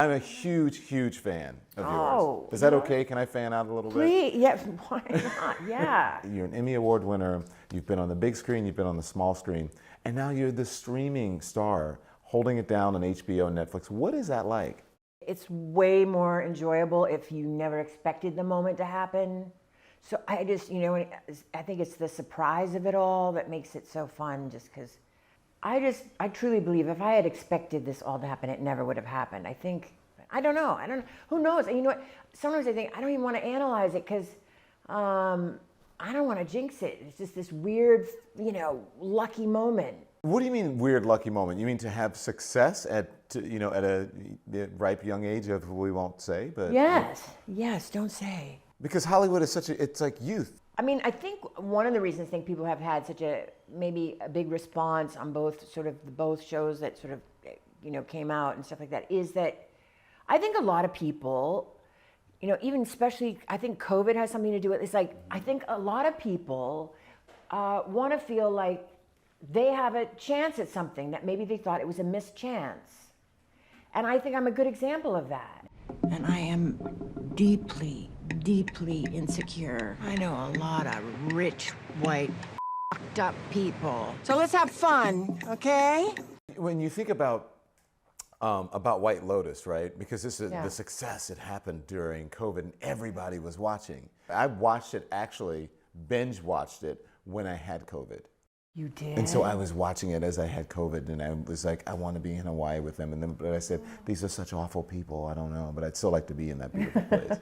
I'm a huge fan of Oh, yours. Is that okay? Can I fan out a little bit? Please, yeah, why not? Yeah. You're an Emmy Award winner. You've been on the big screen, you've been on the small screen, and now you're the streaming star holding it down on HBO and Netflix. What is that like? It's way more enjoyable if you never expected the moment to happen. So I just, I think it's the surprise of it all that makes it so fun, just because I truly believe if I had expected this all to happen, it never would have happened. I don't know, who knows? And you know what, sometimes I think I don't even want to analyze it because I don't want to jinx it. It's just this weird, lucky moment. What do you mean weird lucky moment? You mean to have success at a ripe young age of we won't say, but Yes, don't say. Because Hollywood is it's like youth. I mean, I think one of the reasons I think people have had such maybe a big response on both shows that sort of, came out and stuff like that is that I think a lot of people, even especially, I think COVID has something to do with it. It's like, I think a lot of people want to feel like they have a chance at something that maybe they thought it was a missed chance. And I think I'm a good example of that. And I am deeply insecure. I know a lot of rich, white, fucked up people. So let's have fun, okay? When you think about White Lotus, right? Because this is the success, it happened during COVID and everybody was watching. I watched it, actually binge watched it when I had COVID. You did? And so I was watching it as I had COVID, and I was like, I want to be in Hawaii with them. But I said, these are such awful people, I don't know, but I'd still like to be in that beautiful place.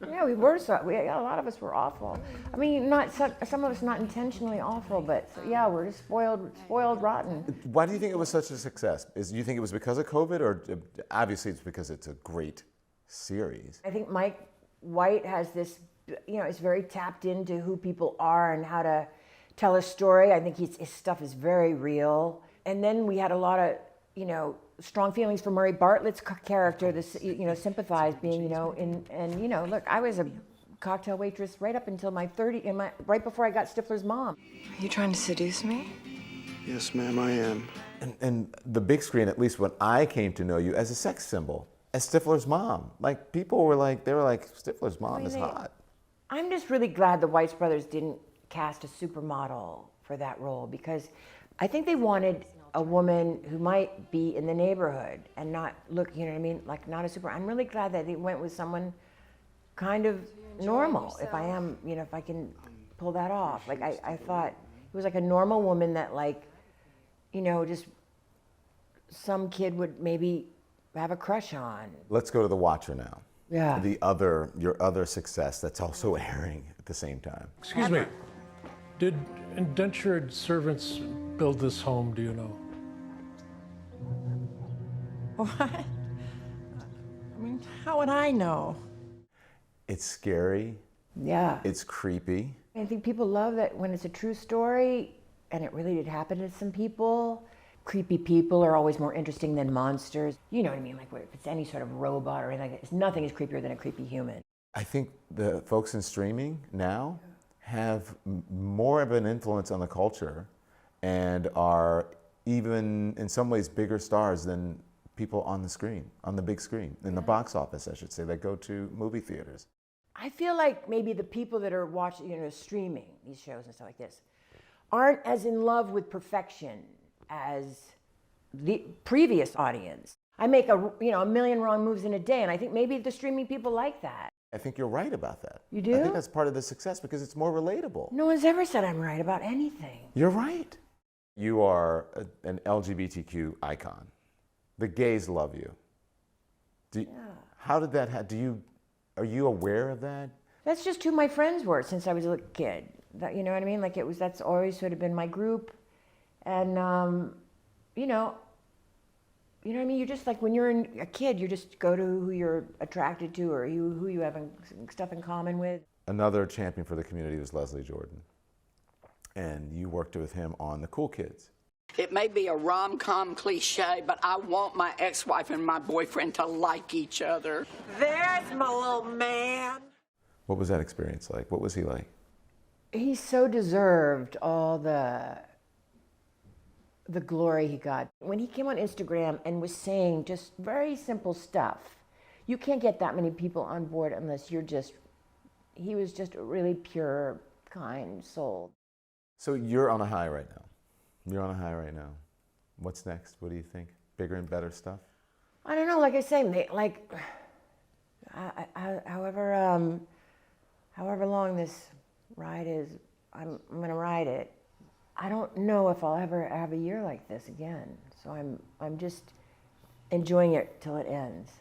Yeah, we were. A lot of us were awful. I mean, not some of us not intentionally awful, but yeah, we're just spoiled rotten. Why do you think it was such a success? Do you think it was because of COVID, or obviously it's because it's a great series? I think Mike White has this, is very tapped into who people are and how to tell a story. I think his stuff is very real. And then we had a lot of, strong feelings for Murray Bartlett's character, sympathize being, look, I was a cocktail waitress right up until right before I got Stifler's mom. Are you trying to seduce me? Yes, ma'am, I am. And the big screen, at least when I came to know you, as a sex symbol, as Stifler's mom. Like, people were like, Stifler's mom is hot. I'm just really glad the Weitz brothers didn't cast a supermodel for that role, because I think they wanted a woman who might be in the neighborhood and not look, like not a super. I'm really glad that they went with someone kind of normal, if I am, if I can pull that off. Like, I thought it was like a normal woman that, like, just some kid would maybe have a crush on. Let's go to The Watcher now. Yeah. Your other success that's also airing at the same time. Excuse me, did indentured servants build this home, do you know? What? I mean, how would I know? It's scary. Yeah. It's creepy. I think people love that when it's a true story, and it really did happen to some people. Creepy people are always more interesting than monsters. You know what I mean? Like, if it's any sort of robot or anything like that, nothing is creepier than a creepy human. I think the folks in streaming now have more of an influence on the culture and are even in some ways bigger stars than people on the screen, on the big screen, in the box office, I should say, that go to movie theaters. I feel like maybe the people that are watching, streaming these shows and stuff like this, aren't as in love with perfection as the previous audience. I make a million wrong moves in a day, and I think maybe the streaming people like that. I think you're right about that. You do? I think that's part of the success because it's more relatable. No one's ever said I'm right about anything. You're right. You are an LGBTQ icon. The gays love you. How did that happen? Are you aware of that? That's just who my friends were since I was a little kid. You know what I mean? Like, that's always sort of been my group. And, you know what I mean? You just, like, when you're a kid, you just go to who you're attracted to or who you have stuff in common with. Another champion for the community was Leslie Jordan. And you worked with him on The Cool Kids. It may be a rom-com cliche, but I want my ex-wife and my boyfriend to like each other. There's my little man. What was that experience like? What was he like? He so deserved all the glory he got. When he came on Instagram and was saying just very simple stuff, you can't get that many people on board unless he was just a really pure, kind soul. So you're on a high right now. You're on a high right now. What's next? What do you think? Bigger and better stuff? I don't know, like I say, however long this ride is, I'm gonna ride it. I don't know if I'll ever have a year like this again. So I'm just enjoying it till it ends.